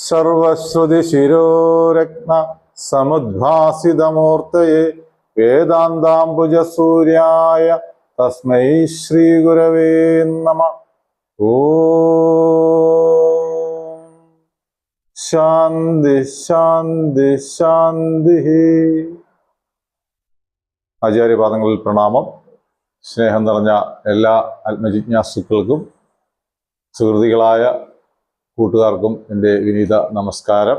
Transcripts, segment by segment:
സർവശ്രുതി ശിരോരത്ന സമുദ്ഭാസിതമൂർത്തയെ വേദാന്താംബുജസൂര്യായ തസ്മൈ ശ്രീ ഗുരവേ നമഃ. ഓം ശാന്തി ശാന്തി ശാന്തി. ആചാര്യപാദങ്ങളിൽ പ്രണാമം. സ്നേഹം നിറഞ്ഞ എല്ലാ ആത്മജിജ്ഞാസുക്കൾക്കും സുഹൃതികളായ കൂട്ടുകാർക്കും എൻ്റെ വിനീത നമസ്കാരം.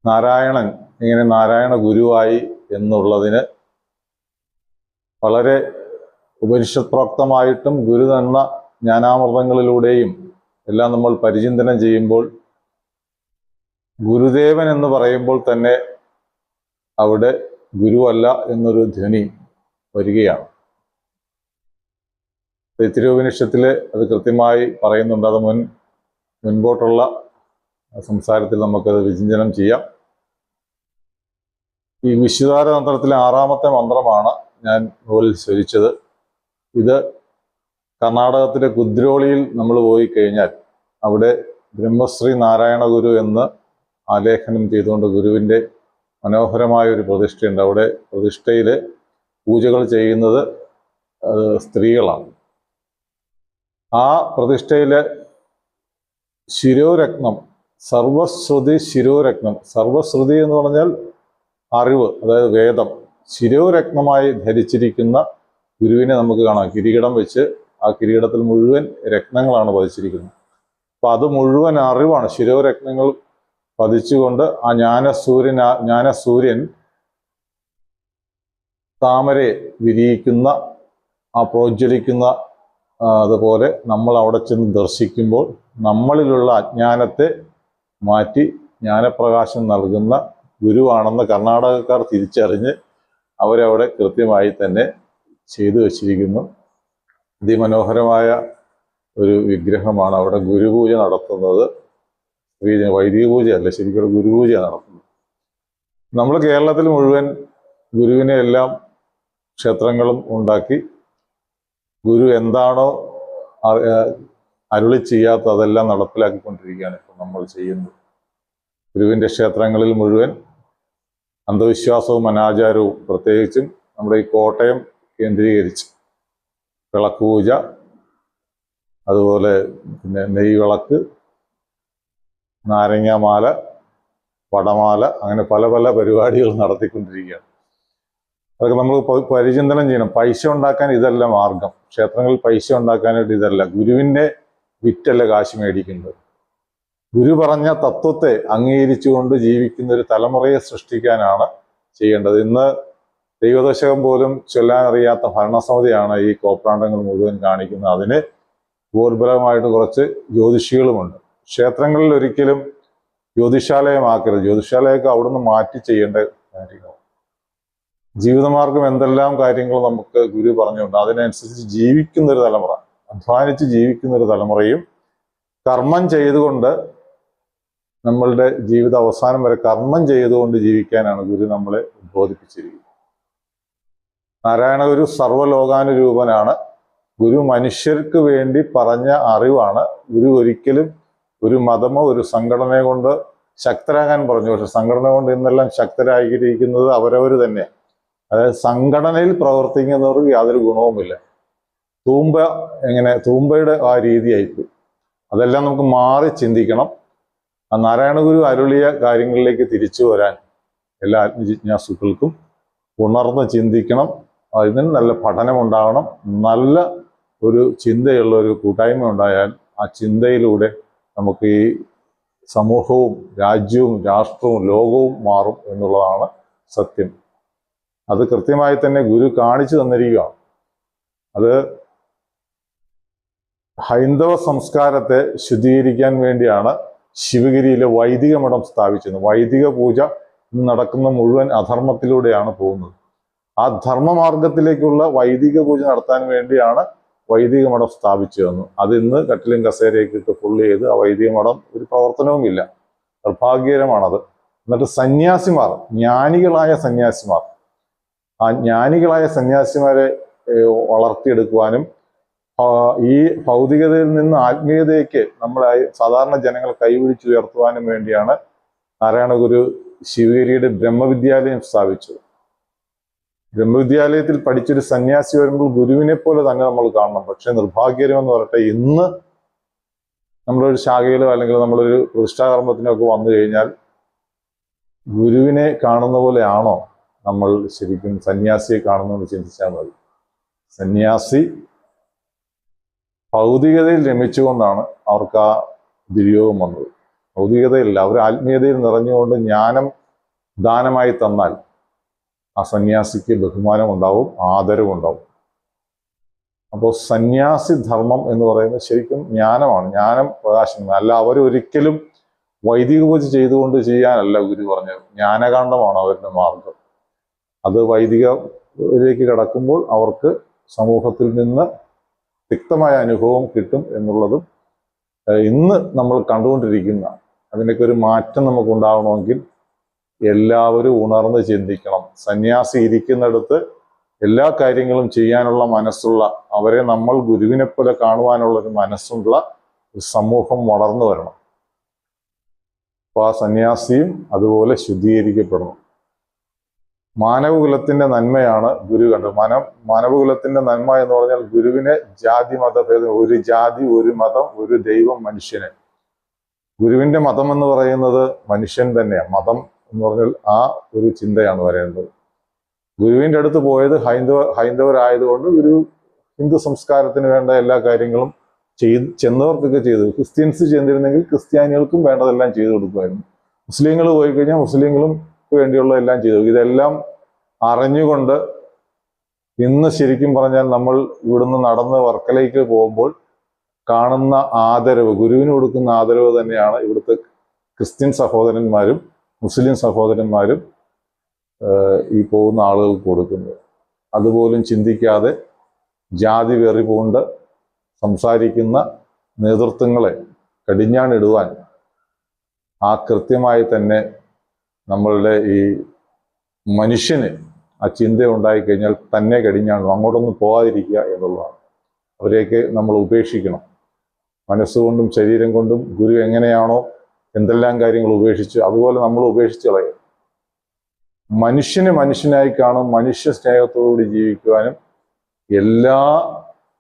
നാരായണൻ ഇങ്ങനെ നാരായണ ഗുരുവായി എന്നുള്ളതിന് വളരെ ഉപനിഷത് പ്രോക്തമായിട്ടും ഗുരു എന്ന ജ്ഞാനാമൃതങ്ങളിലൂടെയും എല്ലാം നമ്മൾ പരിചിന്തനം ചെയ്യുമ്പോൾ ഗുരുദേവൻ എന്ന് പറയുമ്പോൾ തന്നെ അവിടെ ഗുരുവല്ല എന്നൊരു ധ്വനി വരികയാണ്. തൈത്തിരീയോപനിഷത്തിൽ അത് കൃത്യമായി പറയുന്നുണ്ട്. അത് മുൻപോട്ടുള്ള സംസാരത്തിൽ നമുക്കത് വിചിന്തനം ചെയ്യാം. ഈ വിശുദ്ധാര തന്ത്രത്തിലെ 6ാമത്തെ മന്ത്രമാണ് ഞാൻ മുകളിൽ സ്വരിച്ചത്. ഇത് കർണാടകത്തിലെ കുദ്രോളിയിൽ നമ്മൾ പോയി കഴിഞ്ഞാൽ അവിടെ ബ്രഹ്മശ്രീ നാരായണ ഗുരു എന്ന് ആലേഖനം ചെയ്തുകൊണ്ട് ഗുരുവിൻ്റെ മനോഹരമായ ഒരു പ്രതിഷ്ഠയുണ്ട്. അവിടെ പ്രതിഷ്ഠയിൽ പൂജകൾ ചെയ്യുന്നത് സ്ത്രീകളാണ്. ആ പ്രതിഷ്ഠയിലെ ശിരോരത്നം, സർവശ്രുതി ശിരോരത്നം, സർവശ്രുതി എന്ന് പറഞ്ഞാൽ അറിവ്, അതായത് വേദം, ശിരോരത്നമായി ധരിച്ചിരിക്കുന്ന ഗുരുവിനെ നമുക്ക് കാണാം. കിരീടം വെച്ച് ആ കിരീടത്തിൽ മുഴുവൻ രത്നങ്ങളാണ് പതിച്ചിരിക്കുന്നത്. അപ്പം അത് മുഴുവൻ അറിവാണ്. ശിരോരത്നങ്ങൾ പതിച്ചുകൊണ്ട് ആ ജ്ഞാനസൂര്യൻ താമരയെ വിരിയിക്കുന്ന ആ പ്രോജ്വലിക്കുന്ന അതുപോലെ നമ്മൾ അവിടെ ചെന്ന് ദർശിക്കുമ്പോൾ നമ്മളിലുള്ള അജ്ഞാനത്തെ മാറ്റി ജ്ഞാനപ്രകാശം നൽകുന്ന ഗുരുവാണെന്ന് കർണാടകക്കാർ തിരിച്ചറിഞ്ഞ് അവരവിടെ കൃത്യമായി തന്നെ ചെയ്തു വച്ചിരിക്കുന്നു. അതിമനോഹരമായ ഒരു വിഗ്രഹമാണ് അവിടെ ഗുരുപൂജ നടത്തുന്നത്. വൈദിക പൂജയല്ല, ശരിക്കും ഗുരുപൂജ നടത്തുന്നത്. നമ്മൾ കേരളത്തിൽ മുഴുവൻ ഗുരുവിനെ എല്ലാം ക്ഷേത്രങ്ങളും ഉണ്ടാക്കി ഗുരു എന്താണോ അരുളി ചെയ്യാത്ത അതെല്ലാം നടപ്പിലാക്കിക്കൊണ്ടിരിക്കുകയാണ് ഇപ്പോൾ നമ്മൾ ചെയ്യുന്നത്. ഗുരുവിൻ്റെ ക്ഷേത്രങ്ങളിൽ മുഴുവൻ അന്ധവിശ്വാസവും അനാചാരവും, പ്രത്യേകിച്ചും നമ്മുടെ ഈ കോട്ടയം കേന്ദ്രീകരിച്ച് വിളക്കുപൂജ, അതുപോലെ പിന്നെ നെയ്വിളക്ക്, നാരങ്ങാമാല, പടമാല, അങ്ങനെ പല പല പരിപാടികൾ നടത്തിക്കൊണ്ടിരിക്കുകയാണ്. അതൊക്കെ നമ്മൾ പരിചിന്തനം ചെയ്യണം. പൈസ ഉണ്ടാക്കാൻ ഇതല്ല മാർഗം. ക്ഷേത്രങ്ങളിൽ പൈസ ഉണ്ടാക്കാനായിട്ട് ഇതല്ല. ഗുരുവിൻ്റെ വിറ്റല്ല കാശ് മേടിക്കുന്നത്. ഗുരു പറഞ്ഞ തത്വത്തെ അംഗീകരിച്ചുകൊണ്ട് ജീവിക്കുന്ന ഒരു തലമുറയെ സൃഷ്ടിക്കാനാണ് ചെയ്യേണ്ടത്. ഇന്ന് ദൈവദശകം പോലും ചൊല്ലാനറിയാത്ത ഭരണസമിതിയാണ് ഈ കോപ്രാണ്ടങ്ങൾ മുഴുവൻ കാണിക്കുന്നത്. അതിന് ബോധപരമായിട്ട് കുറച്ച് ജ്യോതിഷികളുമുണ്ട്. ക്ഷേത്രങ്ങളിൽ ഒരിക്കലും ജ്യോതിഷാലയമാക്കരുത്. ജ്യോതിഷാലയമൊക്കെ അവിടുന്ന് മാറ്റി ചെയ്യേണ്ട കാര്യങ്ങൾ. ജീവിതമാർഗം എന്തെല്ലാം കാര്യങ്ങൾ നമുക്ക് ഗുരു പറഞ്ഞുകൊണ്ട് അതിനനുസരിച്ച് ജീവിക്കുന്നൊരു തലമുറ, അധ്വാനിച്ച് ജീവിക്കുന്നൊരു തലമുറയും കർമ്മം ചെയ്തുകൊണ്ട് നമ്മളുടെ ജീവിത അവസാനം വരെ കർമ്മം ചെയ്തുകൊണ്ട് ജീവിക്കാനാണ് ഗുരു നമ്മളെ ബോധിപ്പിച്ചിരിക്കുന്നത്. നാരായണ ഗുരു സർവ്വലോകാനുരൂപനാണ്. ഗുരു മനുഷ്യർക്ക് വേണ്ടി പറഞ്ഞ അറിവാണ്. ഗുരു ഒരിക്കലും ഒരു മതമോ ഒരു സംഘടനയെ കൊണ്ട് ശക്തരാകാൻ പറഞ്ഞു. പക്ഷെ സംഘടന കൊണ്ട് ഇന്നെല്ലാം ശക്തരായിരിക്കുന്നത് അവരവർ തന്നെ. അതായത് സംഘടനയിൽ പ്രവർത്തിക്കുന്നവർക്ക് യാതൊരു ഗുണവുമില്ല. തൂമ്പയുടെ ആ രീതിയായിപ്പോയി. അതെല്ലാം നമുക്ക് മാറി ചിന്തിക്കണം. ആ നാരായണ ഗുരു അരുളിയ കാര്യങ്ങളിലേക്ക് തിരിച്ചു വരാൻ എല്ലാ ആത്മജിജ്ഞാസുക്കൾക്കും ഉണർന്ന് ചിന്തിക്കണം. അതിന് നല്ല പഠനമുണ്ടാകണം. നല്ല ഒരു ചിന്തയുള്ള ഒരു കൂട്ടായ്മ ഉണ്ടായാൽ ആ ചിന്തയിലൂടെ നമുക്ക് ഈ സമൂഹവും രാജ്യവും രാഷ്ട്രവും ലോകവും മാറും എന്നുള്ളതാണ് സത്യം. അത് കൃത്യമായി തന്നെ ഗുരു കാണിച്ചു തന്നിരിക്കുകയാണ്. അത് ഹൈന്ദവ സംസ്കാരത്തെ ശുദ്ധീകരിക്കാൻ വേണ്ടിയാണ് ശിവഗിരിയിലെ വൈദിക മഠം സ്ഥാപിച്ചത്. വൈദിക പൂജ ഇന്ന് നടക്കുന്ന മുഴുവൻ അധർമ്മത്തിലൂടെയാണ് പോകുന്നത്. ആ ധർമ്മമാർഗത്തിലേക്കുള്ള വൈദിക പൂജ നടത്താൻ വേണ്ടിയാണ് വൈദിക മഠം സ്ഥാപിച്ചു തന്നു. അത് ഇന്ന് കട്ടിലും കസേരയൊക്കെ ഇട്ട് ഫുള്ള് ചെയ്ത് ആ വൈദിക മഠം ഒരു പ്രവർത്തനവുമില്ല. നിർഭാഗ്യകരമാണത്. എന്നിട്ട് സന്യാസിമാർ, ജ്ഞാനികളായ സന്യാസിമാർ, ആ ജ്ഞാനികളായ സന്യാസിമാരെ വളർത്തിയെടുക്കുവാനും ഈ ഭൗതികതയിൽ നിന്ന് ആത്മീയതയ്ക്ക് നമ്മളെ സാധാരണ ജനങ്ങൾ കൈപിടിച്ചുയർത്തുവാനും വേണ്ടിയാണ് നാരായണ ഗുരു ശിവഗിരിയുടെ ബ്രഹ്മവിദ്യാലയം സ്ഥാപിച്ചത്. ബ്രഹ്മവിദ്യാലയത്തിൽ പഠിച്ചൊരു സന്യാസി വരുമ്പോൾ ഗുരുവിനെ പോലെ തന്നെ നമ്മൾ കാണണം. പക്ഷെ നിർഭാഗ്യകരമെന്ന് പറയട്ടെ, ഇന്ന് നമ്മളൊരു ശാഖയിലോ അല്ലെങ്കിൽ നമ്മളൊരു പ്രതിഷ്ഠാകർമ്മത്തിനോ ഒക്കെ വന്നു കഴിഞ്ഞാൽ ഗുരുവിനെ കാണുന്ന പോലെയാണോ നമ്മൾ ശരിക്കും സന്യാസിയെ കാണുന്നതെന്ന് ചിന്തിച്ചാൽ മതി. സന്യാസി ഭൗതികതയിൽ രമിച്ചുകൊണ്ടാണ് അവർക്ക് ആ ദുര്യോഗം വന്നത്. ഭൗതികതയില്ല, അവർ ആത്മീയതയിൽ നിറഞ്ഞുകൊണ്ട് ജ്ഞാനം ദാനമായി തന്നാൽ ആ സന്യാസിക്ക് ബഹുമാനം ഉണ്ടാവും, ആദരവും ഉണ്ടാവും. അപ്പോൾ സന്യാസി ധർമ്മം എന്ന് പറയുന്നത് ശരിക്കും ജ്ഞാനമാണ്, ജ്ഞാനം പ്രകാശനം. അല്ല, അവരൊരിക്കലും വൈദിക പൂജ ചെയ്തുകൊണ്ട് ചെയ്യാനല്ല ഗുരു പറഞ്ഞത്. ജ്ഞാനകാന്ഡമാണ് അവരുടെ മാർഗം. അത് വൈദികയിലേക്ക് കടക്കുമ്പോൾ അവർക്ക് സമൂഹത്തിൽ നിന്ന് വ്യക്തമായ അനുഭവം കിട്ടും എന്നുള്ളതും ഇന്ന് നമ്മൾ കണ്ടുകൊണ്ടിരിക്കുന്ന അതിനൊക്കെ ഒരു മാറ്റം നമുക്ക് ഉണ്ടാവണമെങ്കിൽ എല്ലാവരും ഉണർന്ന് ചിന്തിക്കണം. സന്യാസി ഇരിക്കുന്നിടത്ത് എല്ലാ കാര്യങ്ങളും ചെയ്യാനുള്ള മനസ്സുള്ള, അവരെ നമ്മൾ ഗുരുവിനെ പോലെ കാണുവാനുള്ള ഒരു മനസ്സുള്ള ഒരു സമൂഹം വളർന്നു വരണം. അപ്പോൾ ആ സന്യാസിയും അതുപോലെ ശുദ്ധീകരിക്കപ്പെടണം. മാനവകുലത്തിന്റെ നന്മയാണ് ഗുരു കണ്ടത്. മാനവകുലത്തിന്റെ നന്മ എന്ന് പറഞ്ഞാൽ ഗുരുവിനെ ജാതി മതഭേദം, ഒരു ജാതി, ഒരു മതം, ഒരു ദൈവം, മനുഷ്യന്. ഗുരുവിന്റെ മതം എന്ന് പറയുന്നത് മനുഷ്യൻ തന്നെയാണ്. മതം എന്ന് പറഞ്ഞാൽ ആ ഒരു ചിന്തയാണ് വരേണ്ടത്. ഗുരുവിൻ്റെ അടുത്ത് പോയത് ഹൈന്ദവരായതുകൊണ്ട് ഗുരു ഹിന്ദു സംസ്കാരത്തിന് വേണ്ട എല്ലാ കാര്യങ്ങളും ചെന്നവർക്കൊക്കെ ചെയ്തു. ക്രിസ്ത്യൻസ് ചെന്നിരുന്നെങ്കിൽ ക്രിസ്ത്യാനികൾക്കും വേണ്ടതെല്ലാം ചെയ്തു കൊടുക്കുമായിരുന്നു. മുസ്ലിങ്ങൾ പോയി കഴിഞ്ഞാൽ മുസ്ലിങ്ങളും വേണ്ടിയുള്ള എല്ലാം ചെയ്തു. ഇതെല്ലാം അറിഞ്ഞുകൊണ്ട് ഇന്ന് ശരിക്കും പറഞ്ഞാൽ നമ്മൾ ഇവിടുന്ന് നടന്ന് വർക്കലയ്ക്ക് പോകുമ്പോൾ കാണുന്ന ആദരവ്, ഗുരുവിന് കൊടുക്കുന്ന ആദരവ് തന്നെയാണ് ഇവിടുത്തെ ക്രിസ്ത്യൻ സഹോദരന്മാരും മുസ്ലിം സഹോദരന്മാരും ഈ പോകുന്ന ആളുകൾക്ക് കൊടുക്കുന്നത്. അതുപോലും ചിന്തിക്കാതെ ജാതി വെറി പൂണ്ട് സംസാരിക്കുന്ന നേതൃത്വങ്ങളെ കടിഞ്ഞാണിടുവാൻ ആ കൃത്യമായി തന്നെ നമ്മളുടെ ഈ മനുഷ്യന് ആ ചിന്ത ഉണ്ടായിക്കഴിഞ്ഞാൽ തന്നെ കടിഞ്ഞാണ്, അങ്ങോട്ടൊന്നും പോകാതിരിക്കുക എന്നുള്ളതാണ്. അവരെയൊക്കെ നമ്മൾ ഉപേക്ഷിക്കണം. മനസ്സുകൊണ്ടും ശരീരം കൊണ്ടും ഗുരു എങ്ങനെയാണോ എന്തെല്ലാം കാര്യങ്ങൾ ഉപേക്ഷിച്ചു അതുപോലെ നമ്മൾ ഉപേക്ഷിച്ച് കളയും. മനുഷ്യന് മനുഷ്യനായി കാണും, മനുഷ്യ സ്നേഹത്തോടുകൂടി ജീവിക്കുവാനും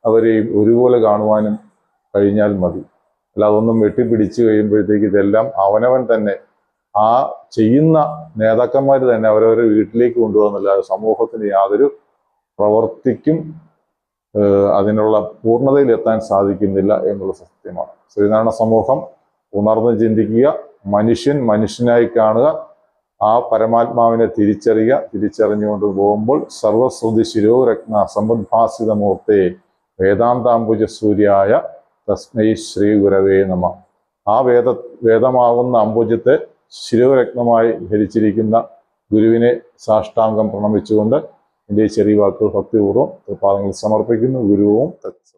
അവരെയും ഒരുപോലെ കാണുവാനും കഴിഞ്ഞാൽ മതി. അല്ല, അതൊന്നും വെട്ടിപ്പിടിച്ചു കഴിയുമ്പോഴത്തേക്ക് ഇതെല്ലാം അവനവൻ തന്നെ, ആ ചെയ്യുന്ന നേതാക്കന്മാർ തന്നെ അവരവരെ വീട്ടിലേക്ക് കൊണ്ടുപോകുന്നില്ല. സമൂഹത്തിന് യാതൊരു പ്രവർത്തിക്കും അതിനുള്ള പൂർണ്ണതയിലെത്താൻ സാധിക്കുന്നില്ല എന്നുള്ള സത്യമാണ്. ശ്രീനാരായണ സമൂഹം ഉണർന്ന് ചിന്തിക്കുക, മനുഷ്യൻ മനുഷ്യനായി കാണുക, ആ പരമാത്മാവിനെ തിരിച്ചറിഞ്ഞുകൊണ്ട് പോകുമ്പോൾ സർവശ്രുതി ശിരോരത്ന സമ്പദ്ഭാസിത മൂർത്തേ വേദാന്താംബുജ സൂര്യായ തസ്മൈ ശ്രീ ഗുരവേ നമ. ആ വേദമാകുന്ന അംബുജത്തെ ശിരോരത്നമായി ധരിച്ചിരിക്കുന്ന ഗുരുവിനെ സാഷ്ടാംഗം പ്രണമിച്ചുകൊണ്ട് എൻ്റെ ചെറിയ വാക്കുകൾ ഭക്തിപൂർവ്വം പാദങ്ങളിൽ സമർപ്പിക്കുന്നു. ഗുരുവും തത്സ.